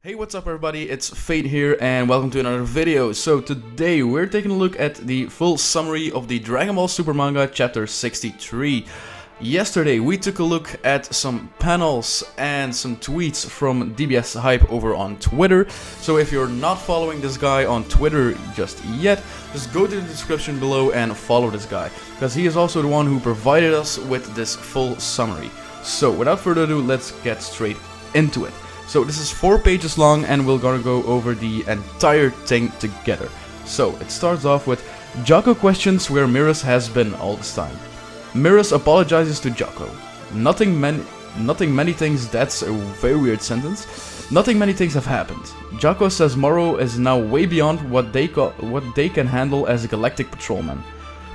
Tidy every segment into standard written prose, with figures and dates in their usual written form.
Hey, what's up everybody, it's Fate here and welcome to another video. So today we're taking a look at the full summary of the Dragon Ball Super Manga chapter 63. Yesterday we took a look at some panels and some tweets from DBS Hype over on Twitter. So if you're not following this guy on Twitter just yet, just go to the description below and follow this guy, because he is also the one who provided us with this full summary. So without further ado, let's get straight into it. So this is 4 pages long and we're gonna go over the entire thing together. So it starts off with Jocko questions where Mirus has been all this time. Mirus apologizes to Jocko. Nothing many things, that's a very weird sentence. Nothing many things have happened. Jocko says Moro is now way beyond what they can handle as a galactic patrolman.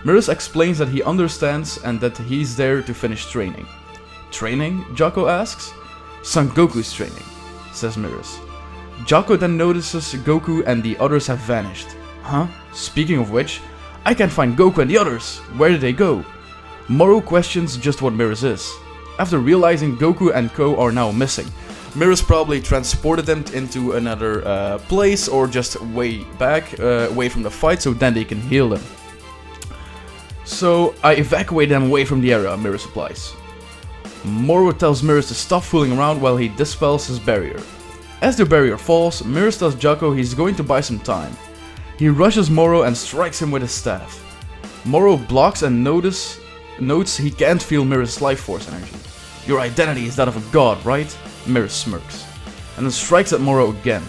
Mirus explains that he understands and that he's there to finish training. Training? Jocko asks. Son Goku's training, says Mirus. Jocko then notices Goku and the others have vanished. Huh? Speaking of which, I can't find Goku and the others. Where did they go? Moro questions just what Mirus is. After realizing Goku and Co are now missing, Mirus probably transported them into another place or just way back, away from the fight, so then they can heal them. So I evacuate them away from the area, Mirus replies. Moro tells Mirus to stop fooling around while he dispels his barrier. As the barrier falls, Mirus tells Jocko he's going to buy some time. He rushes Moro and strikes him with his staff. Moro blocks and notes he can't feel Mirus' life force energy. Your identity is that of a god, right? Mirus smirks, and then strikes at Moro again.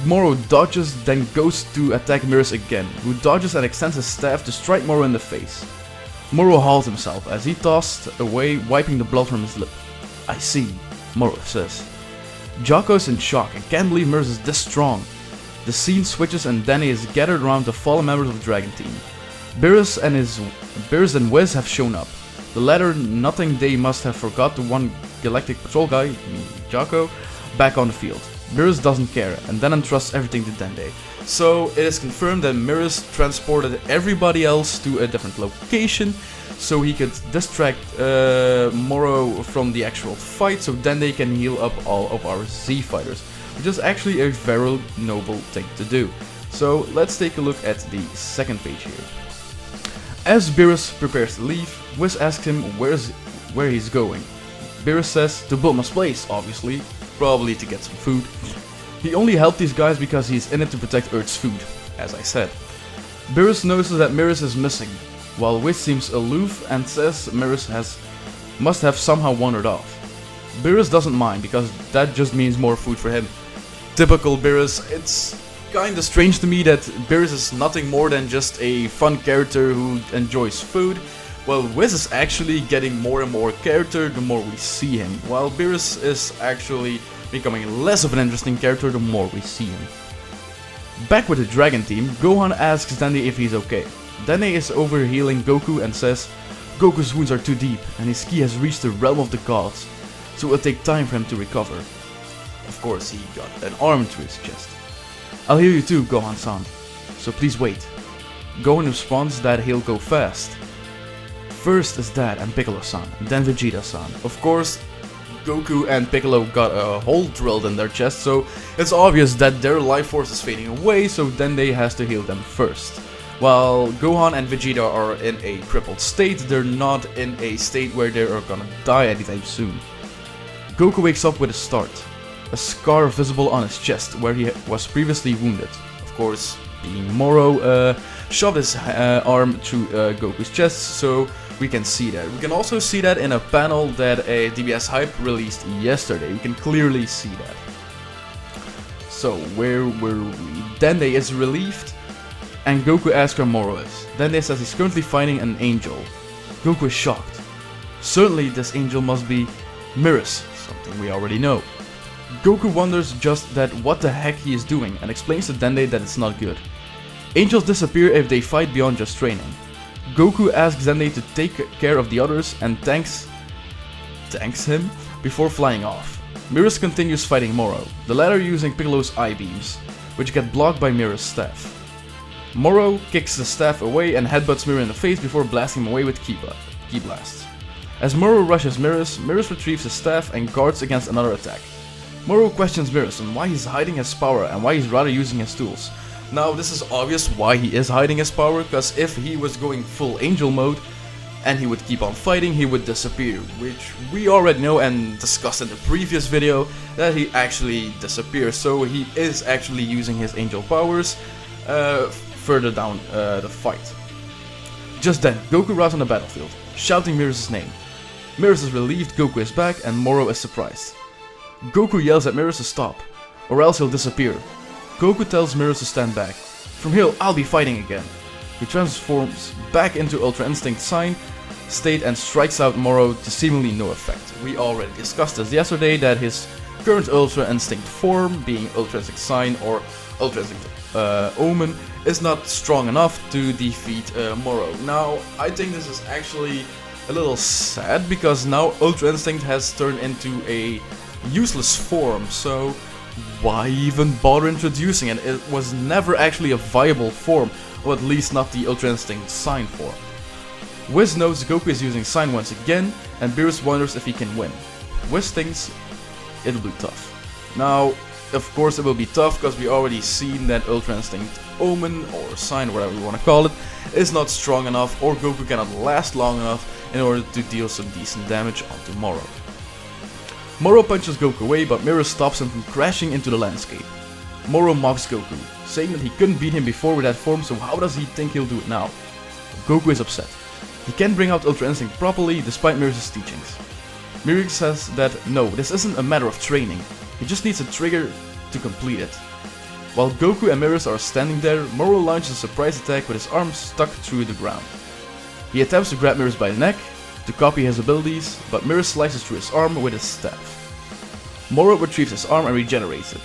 Moro dodges, then goes to attack Mirus again, who dodges and extends his staff to strike Moro in the face. Moro halts himself as he tossed away, wiping the blood from his lip. I see, Moro says. Jocko's in shock and can't believe Mirus is this strong. The scene switches and Danny is gathered around the fallen members of the Dragon Team. Beerus and Wiz have shown up. The latter nothing they must have forgot the one galactic patrol guy, Jocko, back on the field. Beerus doesn't care and then entrusts everything to Dende. So it is confirmed that Mirus transported everybody else to a different location so he could distract Moro from the actual fight, so then they can heal up all of our Z fighters, which is actually a very noble thing to do. So let's take a look at the second page here. As Beerus prepares to leave, Wiz asks him where he's going. Beerus says to Bulma's place, obviously, probably to get some food. He only helped these guys because he's in it to protect Earth's food, as I said. Beerus notices that Mirus is missing, while Wiz seems aloof and says Mirus must have somehow wandered off. Beerus doesn't mind because that just means more food for him. Typical Beerus. It's kinda strange to me that Beerus is nothing more than just a fun character who enjoys food, while Wiz is actually getting more and more character the more we see him, while Beerus is actually becoming less of an interesting character the more we see him. Back with the Dragon Team, Gohan asks Dende if he's okay. Dende is overhealing Goku and says Goku's wounds are too deep and his ki has reached the realm of the gods, so it will take time for him to recover. Of course, he got an arm to his chest. I'll heal you too, Gohan-san, so please wait. Gohan responds that he'll go fast. First is Dad and Piccolo-san, and then Vegeta-san. Of course, Goku and Piccolo got a hole drilled in their chest, so it's obvious that their life force is fading away, so Dende has to heal them first. While Gohan and Vegeta are in a crippled state, they're not in a state where they are gonna die anytime soon. Goku wakes up with a start. A scar visible on his chest where he was previously wounded. Of course, being Moro shoved his arm through Goku's chest, so we can see that. We can also see that in a panel that a DBS Hype released yesterday. We can clearly see that. So, where were we? Dende is relieved, and Goku asks where Moro is. Dende says he's currently fighting an angel. Goku is shocked. Certainly this angel must be Mirus, something we already know. Goku wonders just that what the heck he is doing and explains to Dende that it's not good. Angels disappear if they fight beyond just training. Goku asks Dende to take care of the others and thanks him before flying off. Mirus continues fighting Moro, the latter using Piccolo's eye beams, which get blocked by Mirus' staff. Moro kicks the staff away and headbutts Mirus in the face before blasting him away with ki blasts. As Moro rushes Mirus, Mirus retrieves his staff and guards against another attack. Moro questions Mirrors on why he's hiding his power and why he's rather using his tools. Now this is obvious why he is hiding his power, because if he was going full angel mode and he would keep on fighting, he would disappear, which we already know and discussed in the previous video that he actually disappears, so he is actually using his angel powers further down the fight. Just then, Goku arrives on the battlefield, shouting Mirrors' name. Mirrors is relieved Goku is back and Moro is surprised. Goku yells at Mirrors to stop, or else he'll disappear. Goku tells Mirrors to stand back. From here, I'll be fighting again. He transforms back into Ultra Instinct Sign state and strikes out Moro to seemingly no effect. We already discussed this yesterday, that his current Ultra Instinct form, being Ultra Instinct Sign or Ultra Instinct Omen, is not strong enough to defeat Moro. Now, I think this is actually a little sad, because now Ultra Instinct has turned into a useless form, so why even bother introducing it? It was never actually a viable form, or at least not the Ultra Instinct Sign form. Whis knows Goku is using Sign once again, and Beerus wonders if he can win. Whis thinks it'll be tough. Now, of course it will be tough, because we already seen that Ultra Instinct Omen, or Sign, whatever you want to call it, is not strong enough, or Goku cannot last long enough in order to deal some decent damage onto Moro. Moro punches Goku away, but Mirrors stops him from crashing into the landscape. Moro mocks Goku, saying that he couldn't beat him before with that form, so how does he think he'll do it now? Goku is upset. He can't bring out Ultra Instinct properly despite Mirrors' teachings. Mirrors says that no, this isn't a matter of training, he just needs a trigger to complete it. While Goku and Mirrors are standing there, Moro launches a surprise attack with his arm stuck through the ground. He attempts to grab Mirrors by the neck to copy his abilities, but Mirrors slices through his arm with his staff. Moro retrieves his arm and regenerates it,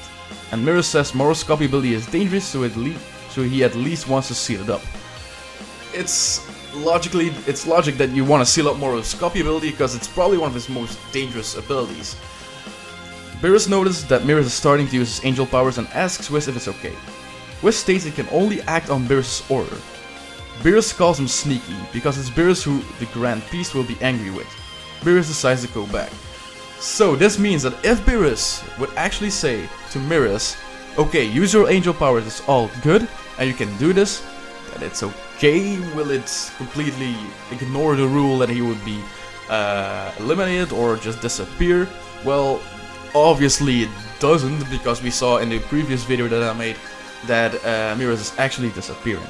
and Mirrors says Moro's copy ability is dangerous, so he at least wants to seal it up. It's logic that you want to seal up Moro's copy ability, because it's probably one of his most dangerous abilities. Beerus notices that Mirrors is starting to use his angel powers and asks Whis if it's okay. Whis states he can only act on Beerus' order. Beerus calls him sneaky, because it's Beerus who the Grand Beast will be angry with. Beerus decides to go back. So this means that if Beerus would actually say to Mirrors, okay, use your angel powers, it's all good, and you can do this, then it's okay. Will it completely ignore the rule that he would be eliminated or just disappear? Well, obviously it doesn't, because we saw in the previous video that I made that Mirrors is actually disappearing.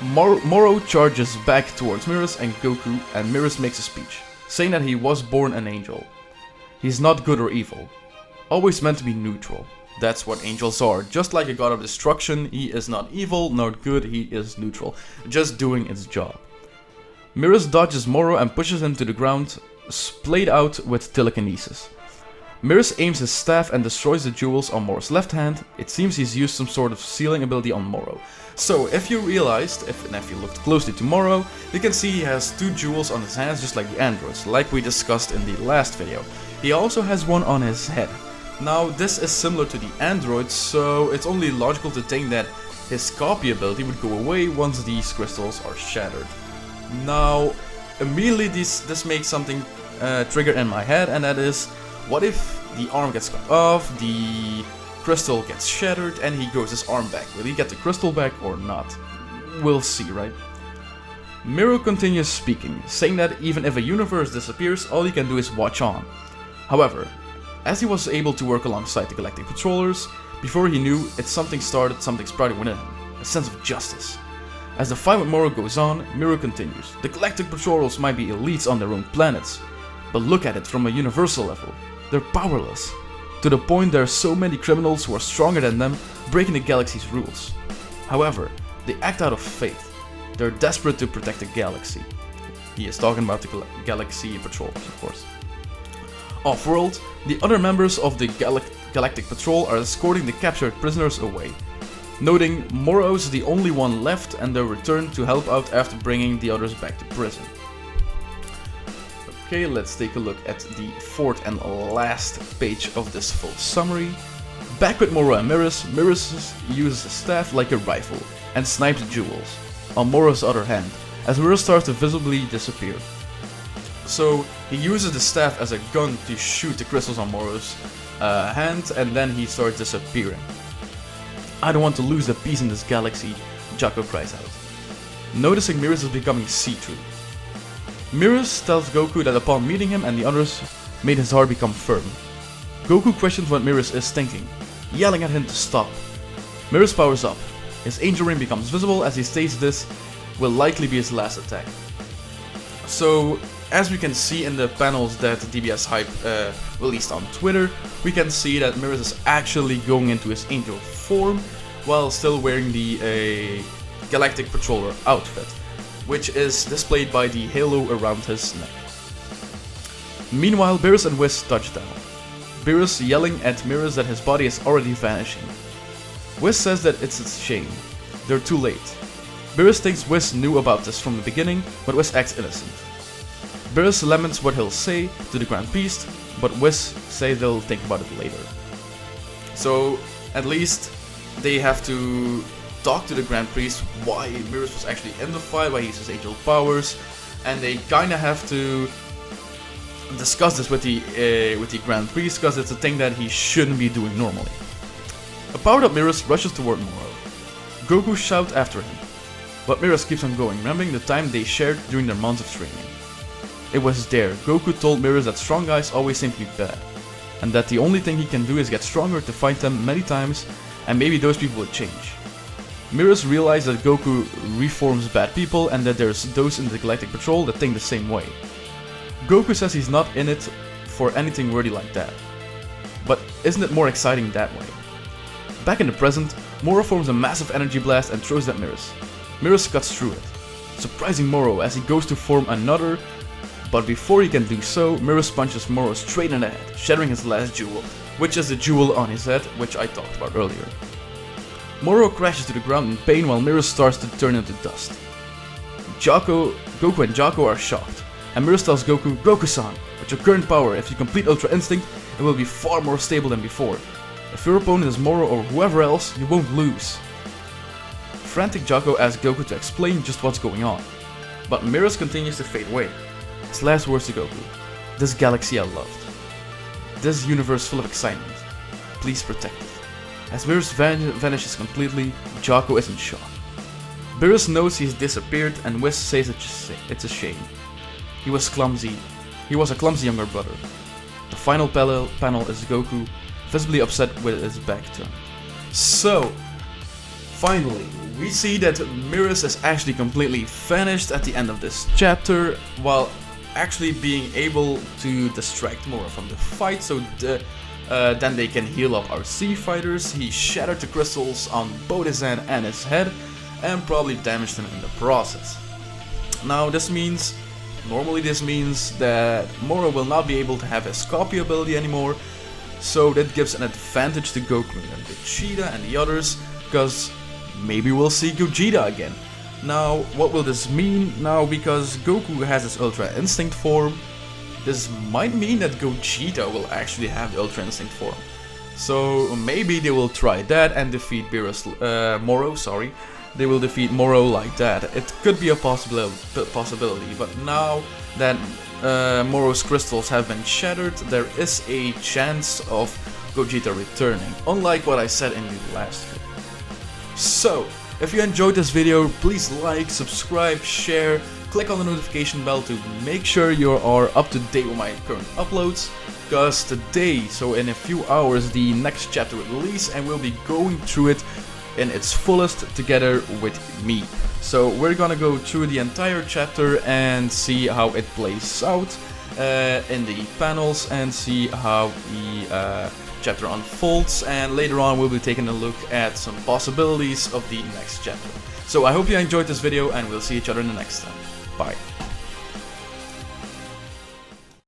Moro charges back towards Mirrors and Goku, and Mirrors makes a speech, saying that he was born an angel. He's not good or evil, always meant to be neutral. That's what angels are. Just like a god of destruction, he is not evil, not good, he is neutral, just doing its job. Mirrors dodges Moro and pushes him to the ground, splayed out with telekinesis. Mirrors aims his staff and destroys the jewels on Moro's left hand. It seems he's used some sort of sealing ability on Moro. So if you realized, if you looked closely to Moro, you can see he has two jewels on his hands just like the androids, like we discussed in the last video. He also has one on his head. Now this is similar to the androids, so it's only logical to think that his copy ability would go away once these crystals are shattered. Now immediately this makes something trigger in my head, and that is, what if the arm gets cut off, the crystal gets shattered, and he grows his arm back? Will he get the crystal back or not? We'll see, right? Miro continues speaking, saying that even if a universe disappears, all he can do is watch on. However, as he was able to work alongside the Galactic Patrollers, before he knew it, something sprouted within him, a sense of justice. As the fight with Moro goes on, Miro continues, the Galactic Patrollers might be elites on their own planets, but look at it from a universal level. They're powerless, to the point there are so many criminals who are stronger than them, breaking the galaxy's rules. However, they act out of faith. They're desperate to protect the galaxy. He is talking about the Galaxy Patrollers, of course. Off-world, the other members of the Galactic Patrol are escorting the captured prisoners away, noting Moro's the only one left, and they'll return to help out after bringing the others back to prison. Okay, let's take a look at the fourth and last page of this full summary. Back with Moro and Mirrors, Mirrors uses a staff like a rifle and snipes the jewels. On Moro's other hand, as Mirrors starts to visibly disappear. So he uses the staff as a gun to shoot the crystals on Moro's hand, and then he starts disappearing. "I don't want to lose a piece in this galaxy," Jaco cries out, noticing Mirus is becoming see-through. Mirus tells Goku that upon meeting him and the others made his heart become firm. Goku questions what Mirus is thinking, yelling at him to stop. Mirus powers up. His angel ring becomes visible as he states this will likely be his last attack. So, as we can see in the panels that DBS Hype released on Twitter, we can see that Mirus is actually going into his angel form while still wearing the Galactic Patroller outfit, which is displayed by the halo around his neck. Meanwhile, Beerus and Whis touch down. Beerus yelling at Mirus that his body is already vanishing. Whis says that it's a shame. They're too late. Beerus thinks Whis knew about this from the beginning, but Whis acts innocent. Beerus laments what he'll say to the Grand Beast, but Whis say they'll think about it later. So, at least they have to talk to the Grand Priest why Beerus was actually in the fight, why he uses angel powers, and they kinda have to discuss this with the Grand Priest, because it's a thing that he shouldn't be doing normally. A powered up Beerus rushes toward Moro. Goku shouts after him, but Beerus keeps on going, remembering the time they shared during their months of training. It was there Goku told Beerus that strong guys always seem to be bad, and that the only thing he can do is get stronger to fight them many times, and maybe those people would change. Beerus realized that Goku reforms bad people and that there's those in the Galactic Patrol that think the same way. Goku says he's not in it for anything worthy like that. But isn't it more exciting that way? Back in the present, Moro forms a massive energy blast and throws it at Mirus. Mirus cuts through it, surprising Moro as he goes to form another, but before he can do so, Mirus punches Moro straight in the head, shattering his last jewel, which is the jewel on his head, which I talked about earlier. Moro crashes to the ground in pain while Mirus starts to turn into dust. Goku and Jaco are shocked, and Mirus tells Goku, "Goku-san, with your current power, if you complete Ultra Instinct, it will be far more stable than before. If your opponent is Moro or whoever else, you won't lose." Frantic Jaco asks Goku to explain just what's going on, but Mirus continues to fade away. His last words to Goku: "This galaxy I loved. This universe full of excitement. Please protect it." As Beerus vanishes completely, Jaco is in shock. Beerus knows he's disappeared and Whis says it's a shame. He was a clumsy younger brother. The final panel is Goku, visibly upset with his back turned. So, finally, we see that Beerus is actually completely vanished at the end of this chapter, while actually being able to distract Moro from the fight, so then they can heal up our sea fighters. He shattered the crystals on both his hand and his head, and probably damaged them in the process. Now normally this means that Moro will not be able to have his copy ability anymore, so that gives an advantage to Goku and Vegeta and the others, because maybe we'll see Gogeta again. Now, what will this mean? Now, because Goku has his Ultra Instinct form, this might mean that Gogeta will actually have the Ultra Instinct form. So maybe they will try that and defeat Moro, sorry. They will defeat Moro like that. It could be a possibility, but now that Moro's crystals have been shattered, there is a chance of Gogeta returning, unlike what I said in the last video. So, if you enjoyed this video, please like, subscribe, share, click on the notification bell to make sure you are up to date with my current uploads, because today, so in a few hours, the next chapter will release and we'll be going through it in its fullest together with me. So we're gonna go through the entire chapter and see how it plays out in the panels and see how the chapter unfolds, and later on we'll be taking a look at some possibilities of the next chapter. So I hope you enjoyed this video and we'll see each other in the next time. Bye.